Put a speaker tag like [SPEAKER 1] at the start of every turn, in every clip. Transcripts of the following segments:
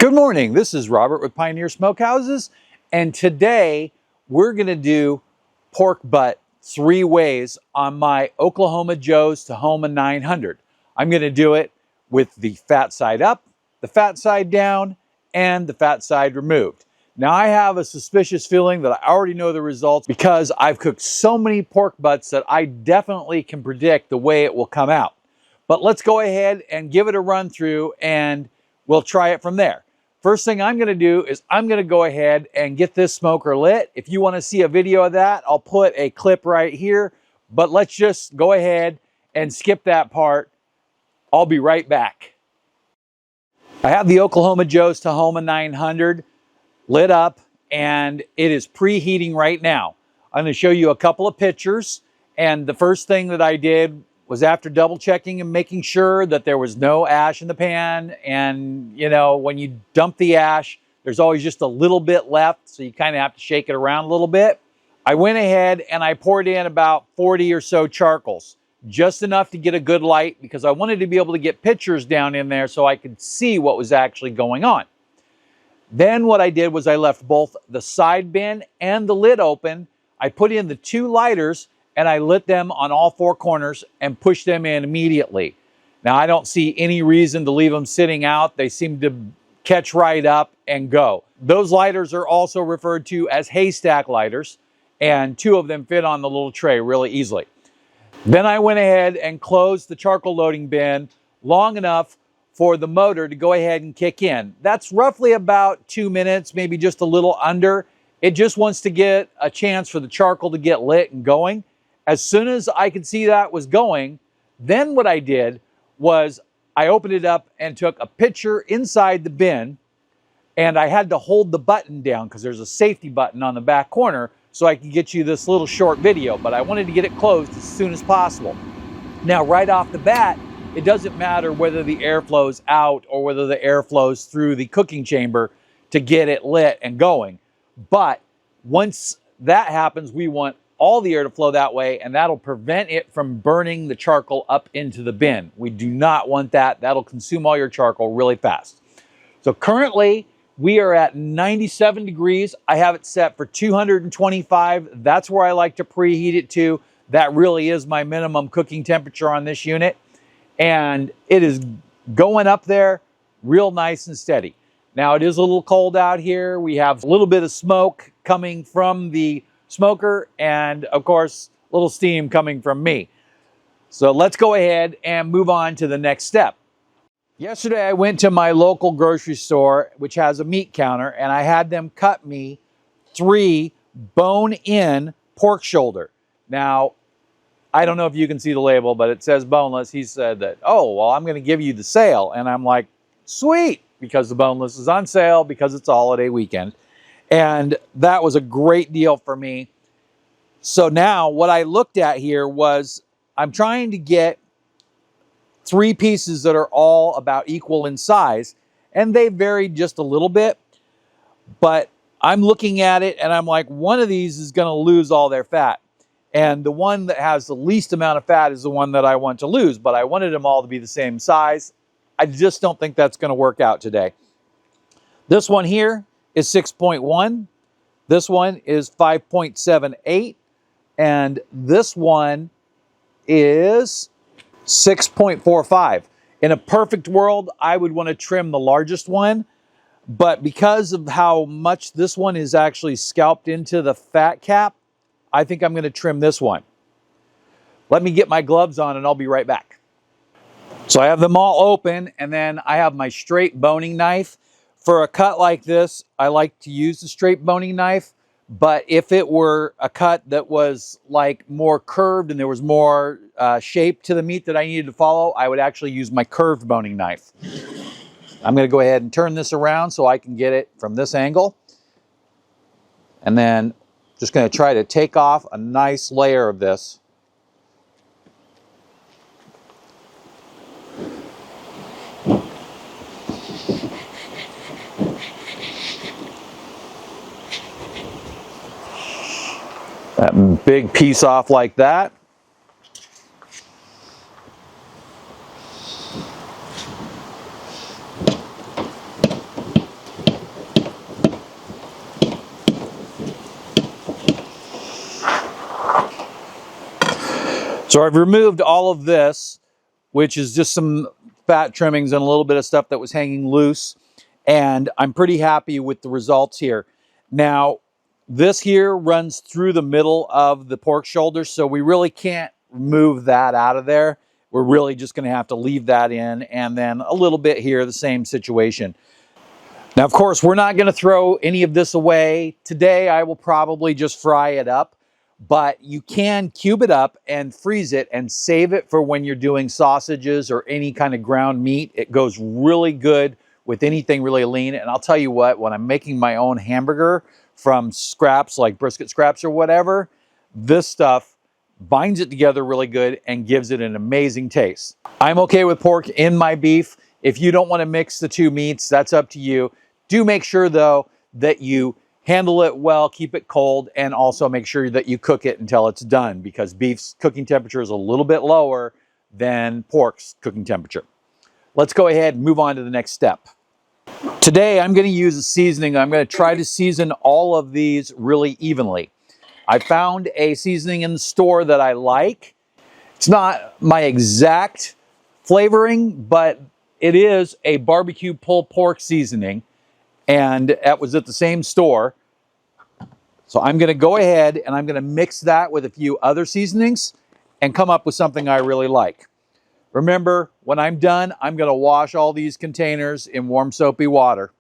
[SPEAKER 1] Good morning, this is Robert with Pioneer Smokehouses, and today we're going to do pork butt 3 ways on my Oklahoma Joe Tahoma 900. I'm going to do it with the fat side up, the fat side down, and the fat side removed. Now I have a suspicious feeling that I already know the results because I've cooked so many pork butts that I definitely can predict the way it will come out. But let's go ahead and give it a run through and we'll try it from there. First thing I'm going to do is I'm going to go ahead and get this smoker lit. If you want to see a video of that, I'll put a clip right here. But let's just go ahead and skip that part. I'll be right back. I have the Oklahoma Joe Tahoma 900 lit up and it is preheating right now. I'm going to show you a couple of pictures. And the first thing that I did was, after double checking and making sure that there was no ash in the pan, and you know, when you dump the ash, there's always just a little bit left, so you kind of have to shake it around a little bit. I went ahead and I poured in about 40 or so charcoals, just enough to get a good light, because I wanted to be able to get pictures down in there so I could see what was actually going on. Then what I did was I left both the side bin and the lid open. I put in the 2 lighters and I lit them on all 4 corners and pushed them in immediately. Now, I don't see any reason to leave them sitting out. They seem to catch right up and go. Those lighters are also referred to as haystack lighters, and 2 of them fit on the little tray really easily. Then I went ahead and closed the charcoal loading bin long enough for the motor to go ahead and kick in. That's roughly about 2 minutes, maybe just a little under. It just wants to get a chance for the charcoal to get lit and going. As soon as I could see that was going, then what I did was I opened it up and took a picture inside the bin, and I had to hold the button down because there's a safety button on the back corner so I could get you this little short video, but I wanted to get it closed as soon as possible. Now, right off the bat, it doesn't matter whether the air flows out or whether the air flows through the cooking chamber to get it lit and going. But once that happens, we want all the air to flow that way, and that'll prevent it from burning the charcoal up into the bin. We do not want that. That'll consume all your charcoal really fast. So currently we are at 97 degrees. I have it set for 225. That's where I like to preheat it to. That really is my minimum cooking temperature on this unit. And it is going up there real nice and steady. Now, it is a little cold out here. We have a little bit of smoke coming from the smoker, and of course a little steam coming from me. So let's go ahead and move on to the next step. Yesterday I went to my local grocery store, which has a meat counter, and I had them cut me 3 bone-in pork shoulder. Now, I don't know if you can see the label, but it says boneless. He said that, oh, well, I'm going to give you the sale. And I'm like, sweet, because the boneless is on sale because it's a holiday weekend. And that was a great deal for me. So now what I looked at here was, I'm trying to get 3 pieces that are all about equal in size, and they vary just a little bit. But I'm looking at it and I'm like, one of these is going to lose all their fat. And the one that has the least amount of fat is the one that I want to lose. But I wanted them all to be the same size. I just don't think that's going to work out today. This one here is 6.1. This one is 5.78. And this one is 6.45. In a perfect world, I would want to trim the largest one. But because of how much this one is actually scalped into the fat cap, I think I'm going to trim this one. Let me get my gloves on and I'll be right back. So I have them all open, and then I have my straight boning knife. For a cut like this, I like to use the straight boning knife, but if it were a cut that was like more curved and there was more shape to the meat that I needed to follow, I would actually use my curved boning knife. I'm going to go ahead and turn this around so I can get it from this angle. And then just going to try to take off a nice layer of this. That big piece off like that. So I've removed all of this, which is just some fat trimmings and a little bit of stuff that was hanging loose. And I'm pretty happy with the results here. Now, this here runs through the middle of the pork shoulder, so we really can't move that out of there. We're really just going to have to leave that in, and then a little bit here, the same situation. Now, of course, we're not going to throw any of this away. Today, I will probably just fry it up, but you can cube it up and freeze it and save it for when you're doing sausages or any kind of ground meat. It goes really good with anything really lean. And I'll tell you what, when I'm making my own hamburger from scraps, like brisket scraps or whatever, this stuff binds it together really good and gives it an amazing taste. I'm okay with pork in my beef. If you don't want to mix the two meats, that's up to you. Do make sure, though, that you handle it well, keep it cold, and also make sure that you cook it until it's done, because beef's cooking temperature is a little bit lower than pork's cooking temperature. Let's go ahead and move on to the next step. Today, I'm going to use a seasoning. I'm going to try to season all of these really evenly. I found a seasoning in the store that I like. It's not my exact flavoring, but it is a barbecue pulled pork seasoning, and that was at the same store. So I'm going to go ahead and I'm going to mix that with a few other seasonings and come up with something I really like. Remember, when I'm done, I'm going to wash all these containers in warm soapy water.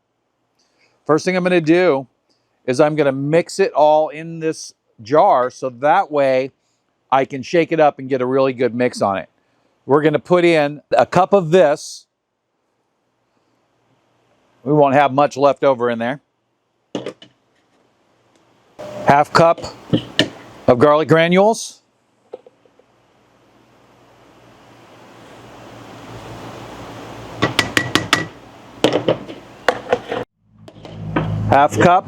[SPEAKER 1] First thing I'm going to do is I'm going to mix it all in this jar, so that way I can shake it up and get a really good mix on it. We're going to put in a cup of this. We won't have much left over in there. Half cup of garlic granules. Half cup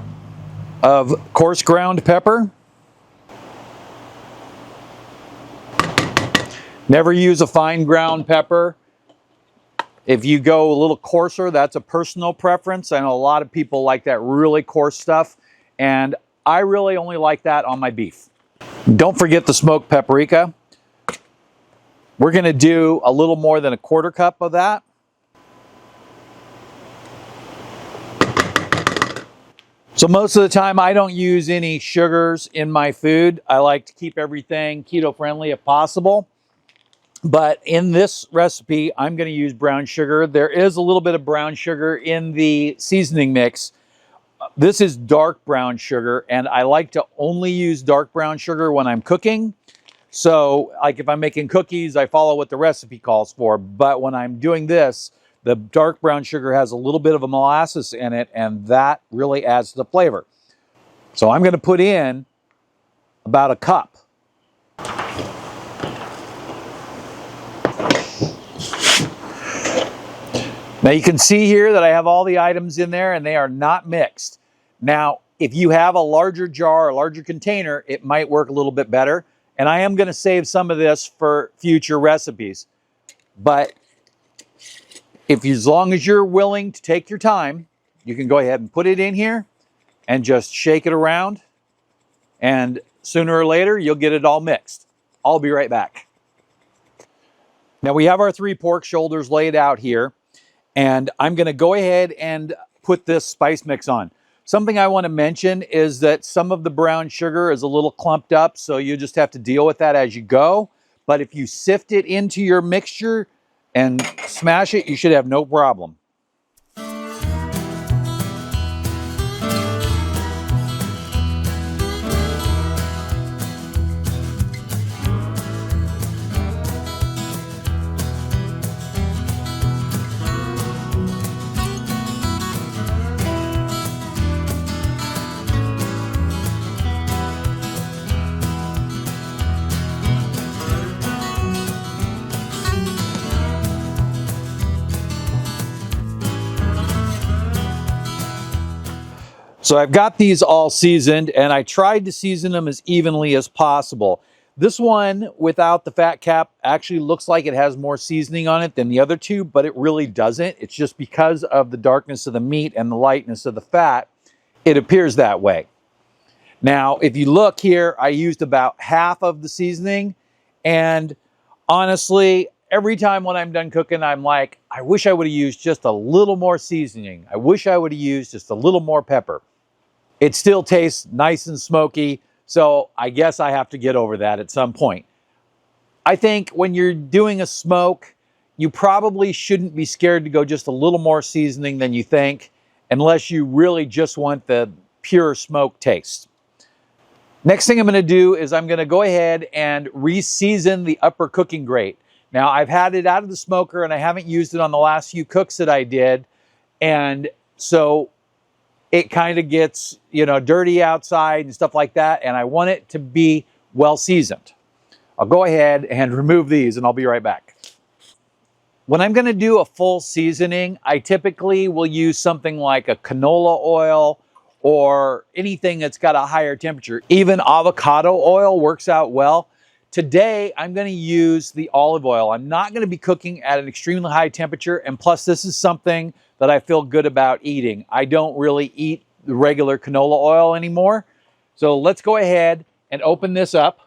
[SPEAKER 1] of coarse ground pepper. Never use a fine ground pepper. If you go a little coarser, that's a personal preference. I know a lot of people like that really coarse stuff, and I really only like that on my beef. Don't forget the smoked paprika. We're going to do a little more than a quarter cup of that. So most of the time, I don't use any sugars in my food. I like to keep everything keto-friendly if possible. But in this recipe, I'm going to use brown sugar. There is a little bit of brown sugar in the seasoning mix. This is dark brown sugar, and I like to only use dark brown sugar when I'm cooking. So, like if I'm making cookies, I follow what the recipe calls for. But when I'm doing this, the dark brown sugar has a little bit of a molasses in it, and that really adds to the flavor. So I'm going to put in about a cup. Now you can see here that I have all the items in there and they are not mixed. Now, if you have a larger jar or a larger container, it might work a little bit better. And I am going to save some of this for future recipes. But as long as you're willing to take your time, you can go ahead and put it in here and just shake it around. And sooner or later, you'll get it all mixed. I'll be right back. Now we have our 3 pork shoulders laid out here. And I'm going to go ahead and put this spice mix on. Something I want to mention is that some of the brown sugar is a little clumped up, so you just have to deal with that as you go. But if you sift it into your mixture and smash it, you should have no problem. So I've got these all seasoned, and I tried to season them as evenly as possible. This one without the fat cap actually looks like it has more seasoning on it than the other two, but it really doesn't. It's just because of the darkness of the meat and the lightness of the fat, it appears that way. Now, if you look here, I used about half of the seasoning, and Honestly, every time when I'm done cooking, I'm like, I wish I would have used just a little more seasoning. I wish I would have used just a little more pepper. It still tastes nice and smoky, so I guess I have to get over that at some point. I think when you're doing a smoke, you probably shouldn't be scared to go just a little more seasoning than you think, unless you really just want the pure smoke taste. Next thing I'm going to do is I'm going to go ahead and re-season the upper cooking grate. Now, I've had it out of the smoker and I haven't used it on the last few cooks that I did, and so it kind of gets, dirty outside and stuff like that, and I want it to be well seasoned. I'll go ahead and remove these and I'll be right back. When I'm going to do a full seasoning, I typically will use something like a canola oil or anything that's got a higher temperature. Even avocado oil works out well. Today, I'm going to use the olive oil. I'm not going to be cooking at an extremely high temperature, and plus this is something that I feel good about eating. I don't really eat the regular canola oil anymore. So let's go ahead and open this up.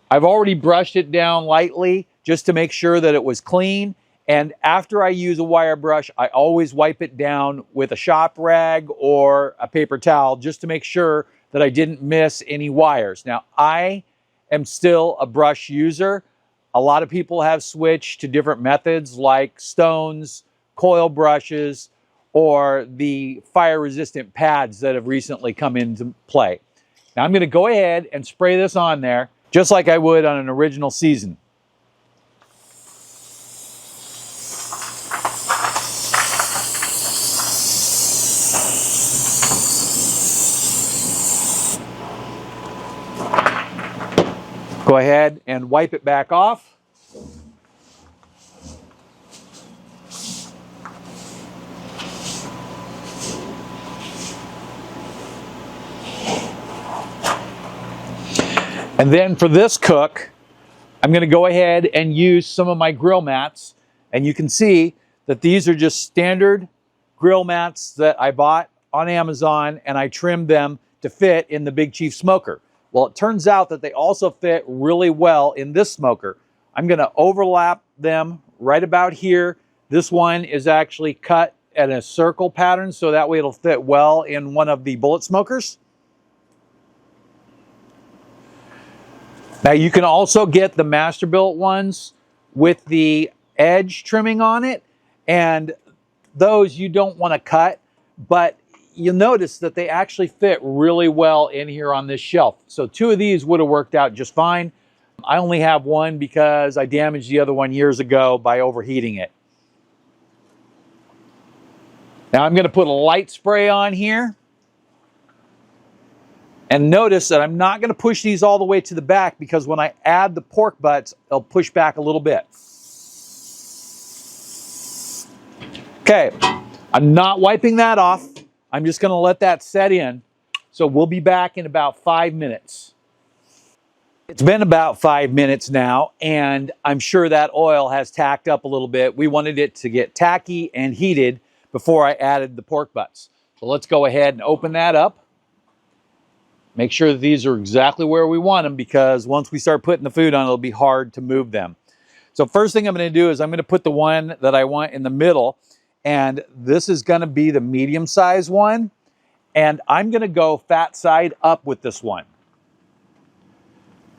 [SPEAKER 1] I've already brushed it down lightly just to make sure that it was clean. And after I use a wire brush, I always wipe it down with a shop rag or a paper towel just to make sure that I didn't miss any wires. Now, I am still a brush user. A lot of people have switched to different methods like stones, coil brushes, or the fire-resistant pads that have recently come into play. Now, I'm going to go ahead and spray this on there just like I would on an original season. Go ahead and wipe it back off. And then for this cook, I'm going to go ahead and use some of my grill mats. And you can see that these are just standard grill mats that I bought on Amazon, and I trimmed them to fit in the Big Chief smoker. Well, it turns out that they also fit really well in this smoker. I'm going to overlap them right about here. This one is actually cut at a circle pattern, so that way it'll fit well in one of the bullet smokers. Now, you can also get the Masterbuilt ones with the edge trimming on it, and those you don't want to cut, but you'll notice that they actually fit really well in here on this shelf. So 2 of these would have worked out just fine. I only have one because I damaged the other one years ago by overheating it. Now I'm going to put a light spray on here. And notice that I'm not going to push these all the way to the back, because when I add the pork butts, they'll push back a little bit. Okay, I'm not wiping that off. I'm just going to let that set in. So we'll be back in about 5 minutes. It's been about 5 minutes now, and I'm sure that oil has tacked up a little bit. We wanted it to get tacky and heated before I added the pork butts. So let's go ahead and open that up. Make sure that these are exactly where we want them, because once we start putting the food on, it'll be hard to move them. So first thing I'm going to do is I'm going to put the one that I want in the middle, and this is going to be the medium size one, and I'm going to go fat side up with this one.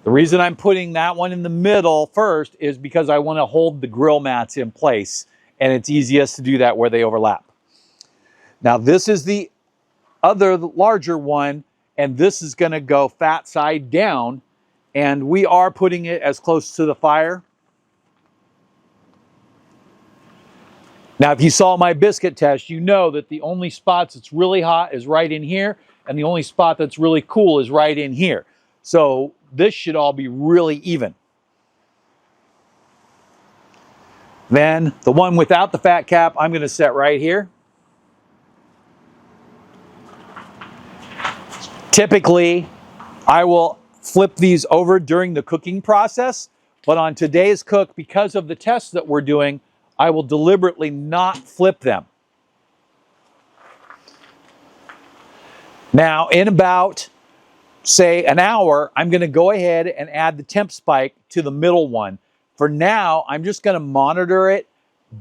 [SPEAKER 1] The reason I'm putting that one in the middle first is because I want to hold the grill mats in place, and it's easiest to do that where they overlap. Now this is the other larger one, and this is going to go fat side down, and we are putting it as close to the fire. Now, if you saw my biscuit test, you know that the only spots that's really hot is right in here, and the only spot that's really cool is right in here. So this should all be really even. Then the one without the fat cap, I'm going to set right here. Typically, I will flip these over during the cooking process, but on today's cook, because of the tests that we're doing, I will deliberately not flip them. Now, in about say an hour, I'm going to go ahead and add the temp spike to the middle one. For now, I'm just going to monitor it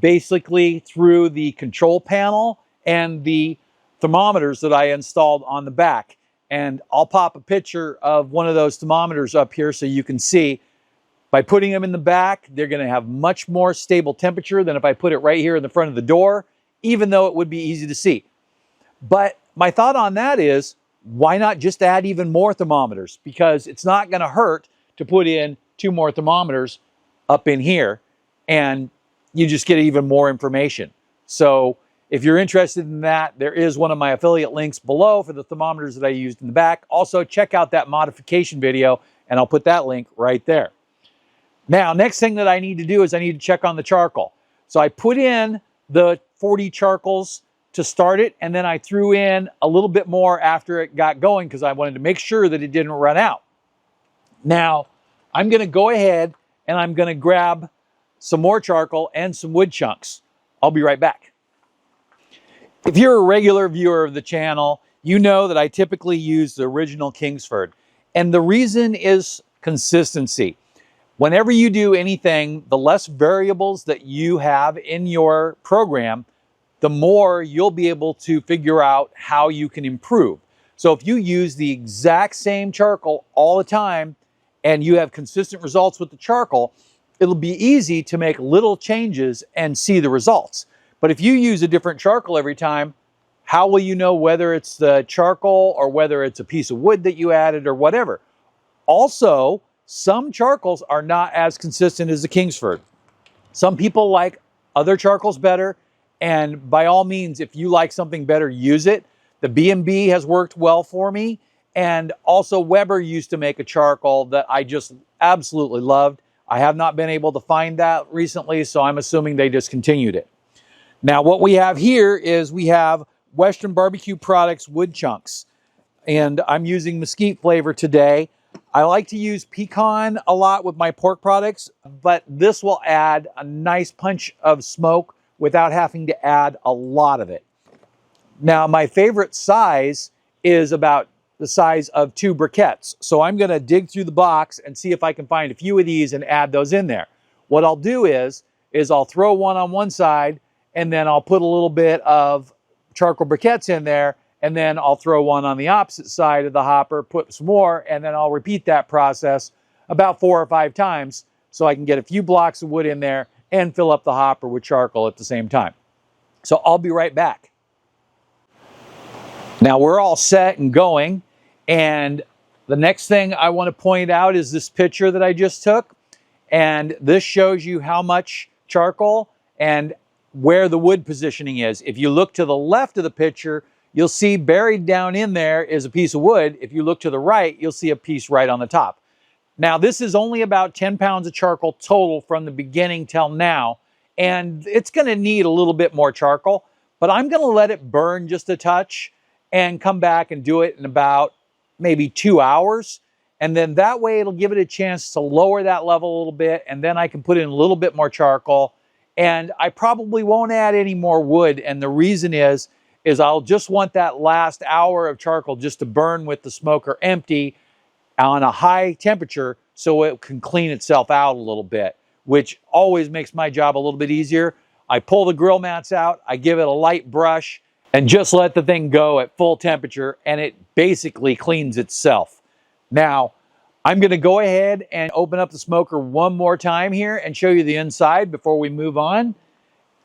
[SPEAKER 1] basically through the control panel and the thermometers that I installed on the back. And I'll pop a picture of one of those thermometers up here so you can see. By putting them in the back, they're going to have much more stable temperature than if I put it right here in the front of the door, even though it would be easy to see. But my thought on that is, why not just add even more thermometers? Because it's not going to hurt to put in 2 more thermometers up in here, and you just get even more information. So if you're interested in that, there is one of my affiliate links below for the thermometers that I used in the back. Also, check out that modification video, and I'll put that link right there. Now, next thing that I need to do is I need to check on the charcoal. So I put in the 40 charcoals to start it, and then I threw in a little bit more after it got going because I wanted to make sure that it didn't run out. Now, I'm going to go ahead and I'm going to grab some more charcoal and some wood chunks. I'll be right back. If you're a regular viewer of the channel, you know that I typically use the original Kingsford. And the reason is consistency. Whenever you do anything, the less variables that you have in your program, the more you'll be able to figure out how you can improve. So if you use the exact same charcoal all the time and you have consistent results with the charcoal, it'll be easy to make little changes and see the results. But if you use a different charcoal every time, how will you know whether it's the charcoal or whether it's a piece of wood that you added or whatever? Also, some charcoals are not as consistent as the Kingsford. Some people like other charcoals better, and by all means, if you like something better, use it. The B&B has worked well for me, and also Weber used to make a charcoal that I just absolutely loved. I have not been able to find that recently, so I'm assuming they discontinued it. Now, what we have here is we have Western Barbecue Products wood chunks, and I'm using mesquite flavor today. I like to use pecan a lot with my pork products, but this will add a nice punch of smoke without having to add a lot of it. Now, my favorite size is about the size of 2 briquettes. So I'm going to dig through the box and see if I can find a few of these and add those in there. What I'll do is I'll throw one on one side, and then I'll put a little bit of charcoal briquettes in there, and then I'll throw one on the opposite side of the hopper, put some more, and then I'll repeat that process about 4 or 5 times so I can get a few blocks of wood in there and fill up the hopper with charcoal at the same time. So I'll be right back. Now we're all set and going, and the next thing I want to point out is this picture that I just took, and this shows you how much charcoal and where the wood positioning is. If you look to the left of the picture, you'll see buried down in there is a piece of wood. If you look to the right, you'll see a piece right on the top. Now, this is only about 10 pounds of charcoal total from the beginning till now, and it's going to need a little bit more charcoal, but I'm going to let it burn just a touch and come back and do it in about maybe 2 hours. And then that way it'll give it a chance to lower that level a little bit, and then I can put in a little bit more charcoal. And I probably won't add any more wood, and the reason is I'll just want that last hour of charcoal just to burn with the smoker empty on a high temperature so it can clean itself out a little bit, which always makes my job a little bit easier. I pull the grill mats out, I give it a light brush, and just let the thing go at full temperature, and it basically cleans itself. Now, I'm going to go ahead and open up the smoker one more time here and show you the inside before we move on.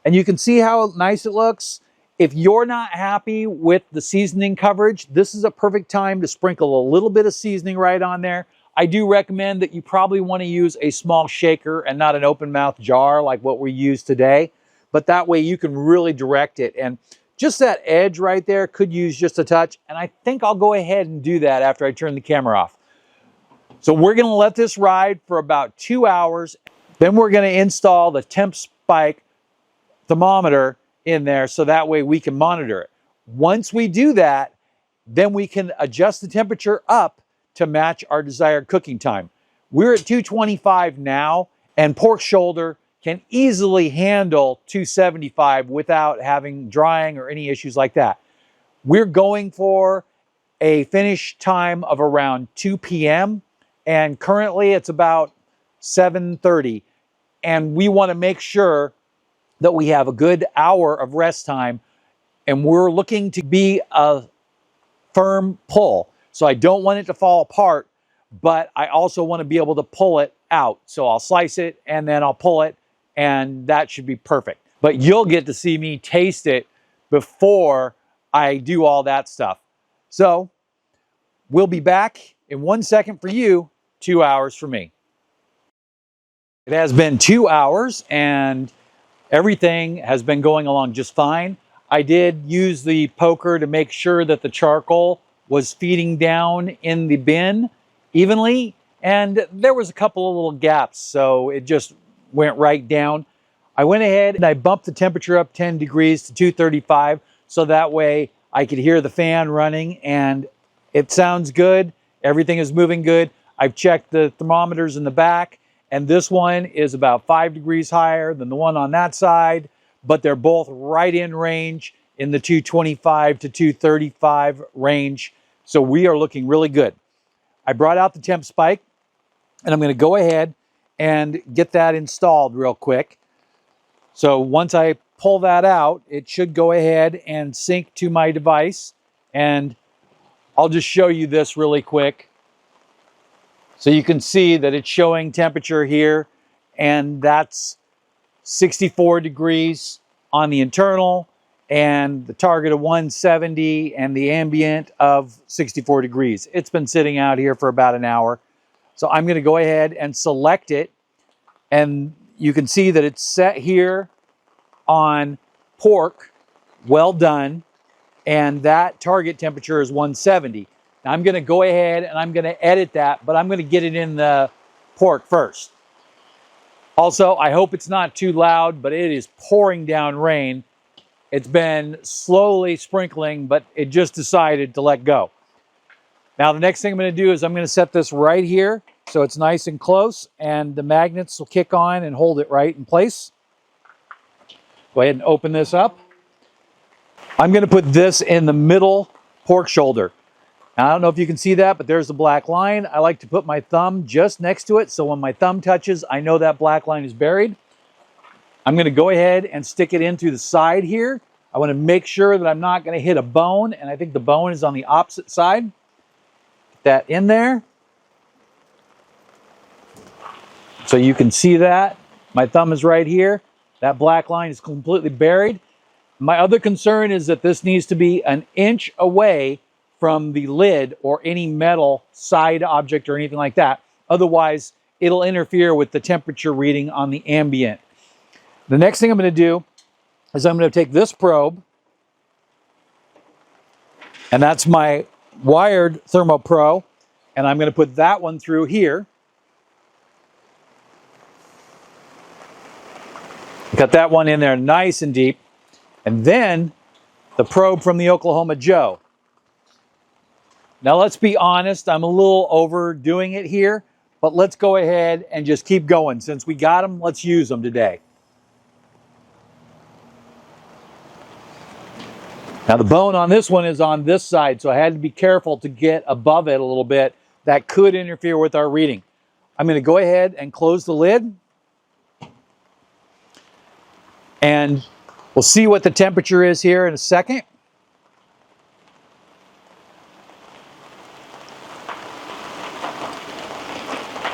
[SPEAKER 1] And you can see how nice it looks. If you're not happy with the seasoning coverage, this is a perfect time to sprinkle a little bit of seasoning right on there. I do recommend that you probably want to use a small shaker and not an open mouth jar like what we use today. But that way you can really direct it. And just that edge right there could use just a touch. And I think I'll go ahead and do that after I turn the camera off. So we're going to let this ride for about 2 hours. Then we're going to install the temp spike thermometer in there so that way we can monitor it. Once we do that, then we can adjust the temperature up to match our desired cooking time. We're at 225 now, and pork shoulder can easily handle 275 without having drying or any issues like that. We're going for a finish time of around 2 p.m. and currently it's about 7:30. And we want to make sure that we have a good hour of rest time, and we're looking to be a firm pull. So I don't want it to fall apart, but I also want to be able to pull it out. So I'll slice it and then I'll pull it, and that should be perfect. But you'll get to see me taste it before I do all that stuff. So we'll be back in 1 second for you, 2 hours for me. It has been 2 hours and everything has been going along just fine. I did use the poker to make sure that the charcoal was feeding down in the bin evenly, and there was a couple of little gaps, so it just went right down. I went ahead and I bumped the temperature up 10 degrees to 235, so that way I could hear the fan running, and it sounds good. Everything is moving good. I've checked the thermometers in the back, and this one is about 5 degrees higher than the one on that side, but they're both right in range in the 225 to 235 range. So we are looking really good. I brought out the temp spike, and I'm going to go ahead and get that installed real quick. So once I pull that out, it should go ahead and sync to my device. And I'll just show you this really quick. So you can see that it's showing temperature here, and that's 64 degrees on the internal, and the target of 170 and the ambient of 64 degrees. It's been sitting out here for about an hour. So I'm going to go ahead and select it, and you can see that it's set here on pork, well done, and that target temperature is 170. Now I'm going to go ahead and I'm going to edit that, but I'm going to get it in the pork first. Also, I hope it's not too loud, but it is pouring down rain. It's been slowly sprinkling, but it just decided to let go. Now, the next thing I'm going to do is I'm going to set this right here so it's nice and close, and the magnets will kick on and hold it right in place. Go ahead and open this up. I'm going to put this in the middle pork shoulder. Now, I don't know if you can see that, but there's the black line. I like to put my thumb just next to it, so when my thumb touches, I know that black line is buried. I'm going to go ahead and stick it in through the side here. I want to make sure that I'm not going to hit a bone, and I think the bone is on the opposite side. Get that in there. So you can see that. My thumb is right here. That black line is completely buried. My other concern is that this needs to be an inch away from the lid or any metal side object or anything like that. Otherwise, it'll interfere with the temperature reading on the ambient. The next thing I'm going to do is I'm going to take this probe, and that's my wired ThermoPro, and I'm going to put that one through here. Got that one in there nice and deep. And then the probe from the Oklahoma Joe. Now let's be honest, I'm a little overdoing it here, but let's go ahead and just keep going. Since we got them, let's use them today. Now the bone on this one is on this side, so I had to be careful to get above it a little bit. That could interfere with our reading. I'm going to go ahead and close the lid. And we'll see what the temperature is here in a second.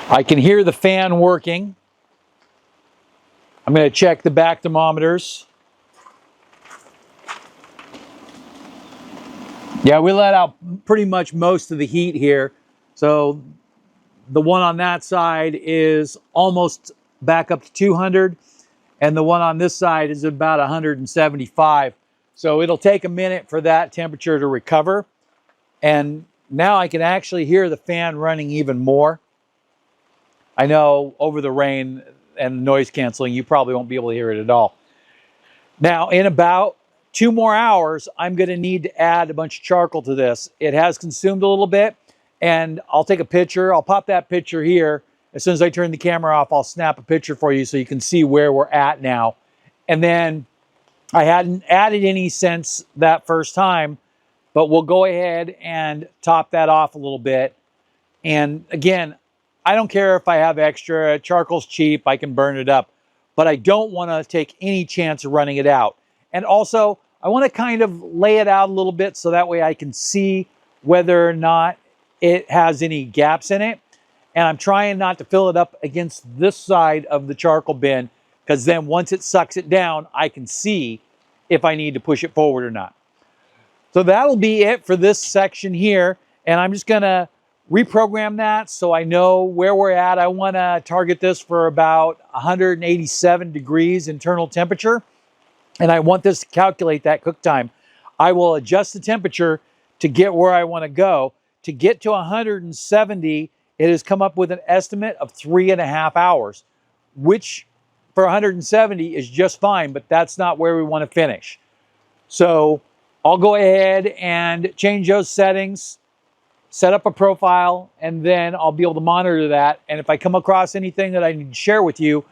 [SPEAKER 1] I can hear the fan working. I'm going to check the back thermometers. Yeah, we let out pretty much most of the heat here. So the one on that side is almost back up to 200. And the one on this side is about 175. So it'll take a minute for that temperature to recover. And now I can actually hear the fan running even more. I know over the rain and noise canceling, you probably won't be able to hear it at all. Now, in about 2 more hours, I'm going to need to add a bunch of charcoal to this. It has consumed a little bit, and I'll take a picture. I'll pop that picture here. As soon as I turn the camera off, I'll snap a picture for you so you can see where we're at now. And then I hadn't added any since that first time, but we'll go ahead and top that off a little bit. And again, I don't care if I have extra. Charcoal's cheap, I can burn it up, but I don't want to take any chance of running it out. And also, I want to kind of lay it out a little bit so that way I can see whether or not it has any gaps in it. And I'm trying not to fill it up against this side of the charcoal bin, because then once it sucks it down, I can see if I need to push it forward or not. So that'll be it for this section here. And I'm just going to reprogram that so I know where we're at. I want to target this for about 187 degrees internal temperature. And I want this to calculate that cook time. I will adjust the temperature to get where I want to go. To get to 170, it has come up with an estimate of 3.5 hours, which for 170 is just fine, but that's not where we want to finish. So I'll go ahead and change those settings, set up a profile, and then I'll be able to monitor that. And if I come across anything that I need to share with you,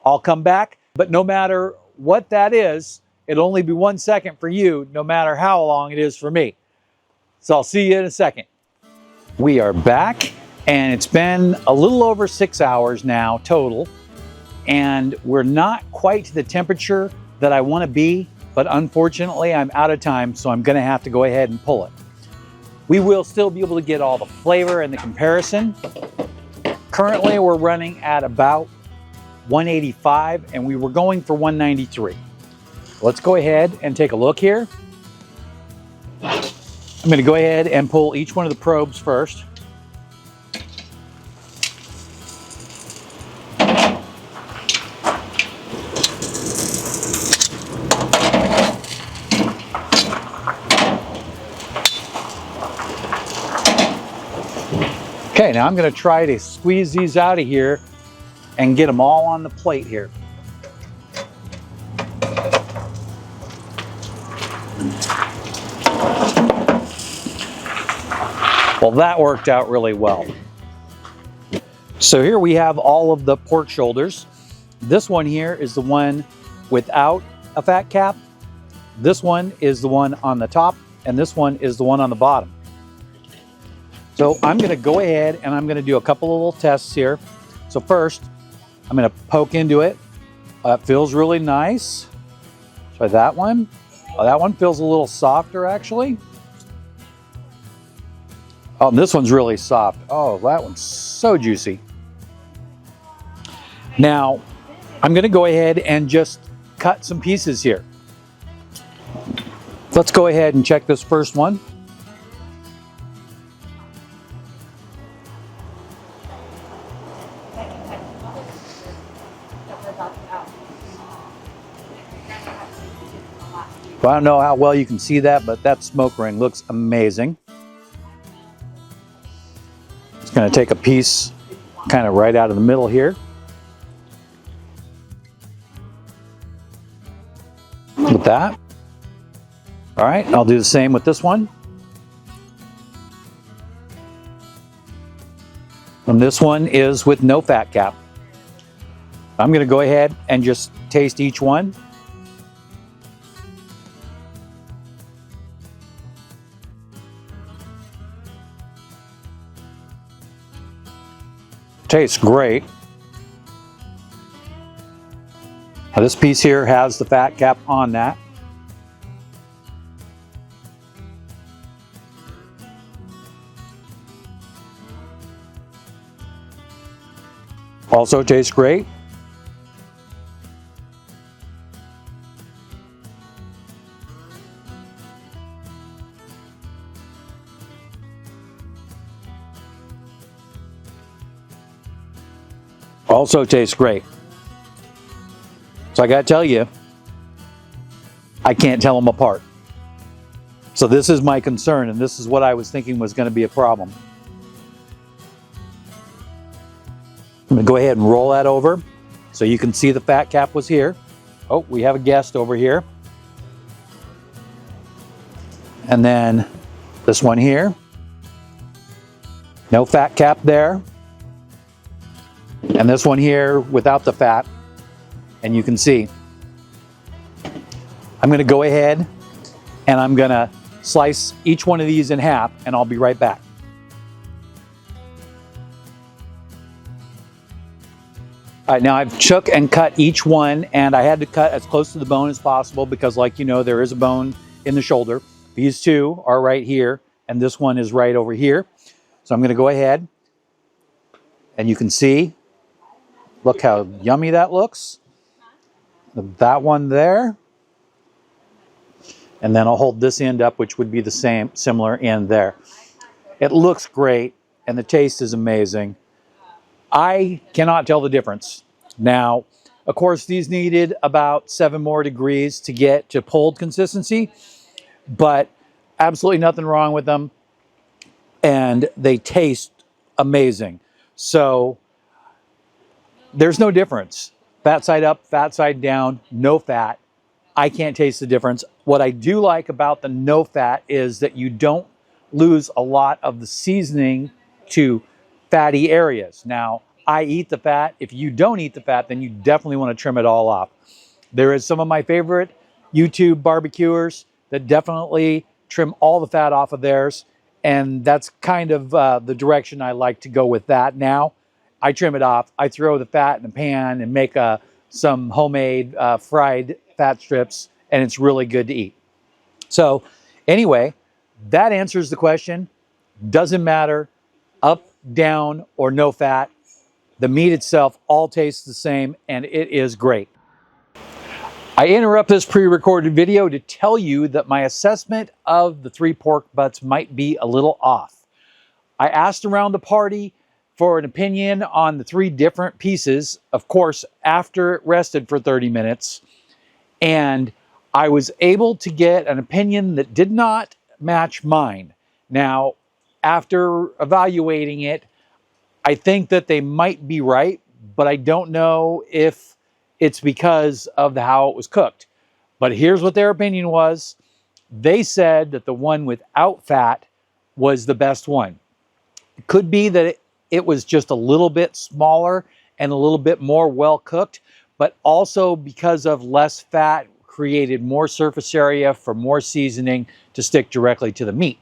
[SPEAKER 1] I'll come back. But no matter what that is, it'll only be 1 second for you, no matter how long it is for me. So I'll see you in a second. We are back, and it's been a little over 6 hours now total, and we're not quite to the temperature that I want to be, but unfortunately I'm out of time, so I'm going to have to go ahead and pull it. We will still be able to get all the flavor and the comparison. Currently we're running at about 185, and we were going for 193. Let's go ahead and take a look here. I'm going to go ahead and pull each one of the probes first. Okay, now I'm going to try to squeeze these out of here and get them all on the plate here. Well, that worked out really well. So here we have all of the pork shoulders. This one here is the one without a fat cap. This one is the one on the top, and this one is the one on the bottom. So I'm going to go ahead and I'm going to do a couple of little tests here. So first, I'm going to poke into it. It feels really nice. Try that one. Oh, that one feels a little softer actually. Oh, this one's really soft. Oh, that one's so juicy. Now, I'm going to go ahead and just cut some pieces here. Let's go ahead and check this first one. Well, I don't know how well you can see that, but that smoke ring looks amazing. Just going to take a piece kind of right out of the middle here. With that. All right, I'll do the same with this one. And this one is with no fat cap. I'm going to go ahead and just taste each one. Tastes great. Now this piece here has the fat cap on that. Also tastes great. Also tastes great. So I gotta tell you, I can't tell them apart. So this is my concern, and this is what I was thinking was gonna be a problem. I'm gonna go ahead and roll that over so you can see the fat cap was here. Oh, we have a guest over here. And then this one here. No fat cap there. And this one here without the fat. And you can see. I'm going to go ahead and I'm going to slice each one of these in half, and I'll be right back. All right, now I've took and cut each one, and I had to cut as close to the bone as possible because, like you know, there is a bone in the shoulder. These two are right here, and this one is right over here. So I'm going to go ahead, and you can see, look how yummy that looks. That one there. And then I'll hold this end up, which would be the same, similar end there. It looks great, and the taste is amazing. I cannot tell the difference. Now, of course, these needed about 7 more degrees to get to pulled consistency, but absolutely nothing wrong with them. And they taste amazing. So there's no difference. Fat side up, fat side down, no fat. I can't taste the difference. What I do like about the no fat is that you don't lose a lot of the seasoning to fatty areas. Now, I eat the fat. If you don't eat the fat, then you definitely want to trim it all off. There is some of my favorite YouTube barbecuers that definitely trim all the fat off of theirs. And that's kind of the direction I like to go with that now. I trim it off. I throw the fat in a pan and make some homemade fried fat strips, and it's really good to eat. So anyway, that answers the question. Doesn't matter, up, down, or no fat. The meat itself all tastes the same, and it is great. I interrupt this pre-recorded video to tell you that my assessment of the 3 pork butts might be a little off. I asked around the party for an opinion on the 3 different pieces, of course, after it rested for 30 minutes. And I was able to get an opinion that did not match mine. Now, after evaluating it, I think that they might be right, but I don't know if it's because of how it was cooked. But here's what their opinion was. They said that the one without fat was the best one. It could be that it was just a little bit smaller and a little bit more well cooked, but also because of less fat created more surface area for more seasoning to stick directly to the meat.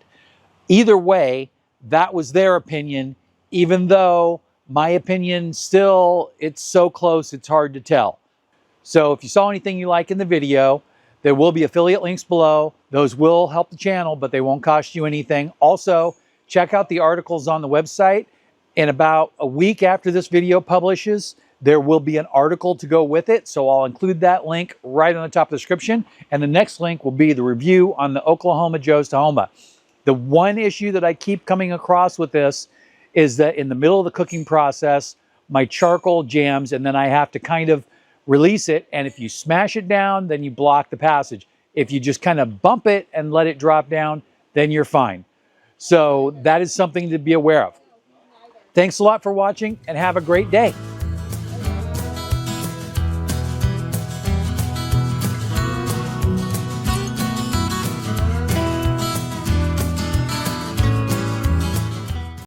[SPEAKER 1] Either way, that was their opinion, even though my opinion still, it's so close, it's hard to tell. So if you saw anything you like in the video, there will be affiliate links below. Those will help the channel, but they won't cost you anything. Also, check out the articles on the website. In about a week after this video publishes, there will be an article to go with it. So I'll include that link right on the top of the description. And the next link will be the review on the Oklahoma Joe Tahoma. The one issue that I keep coming across with this is that in the middle of the cooking process, my charcoal jams and then I have to kind of release it. And if you smash it down, then you block the passage. If you just kind of bump it and let it drop down, then you're fine. So that is something to be aware of. Thanks a lot for watching and have a great day.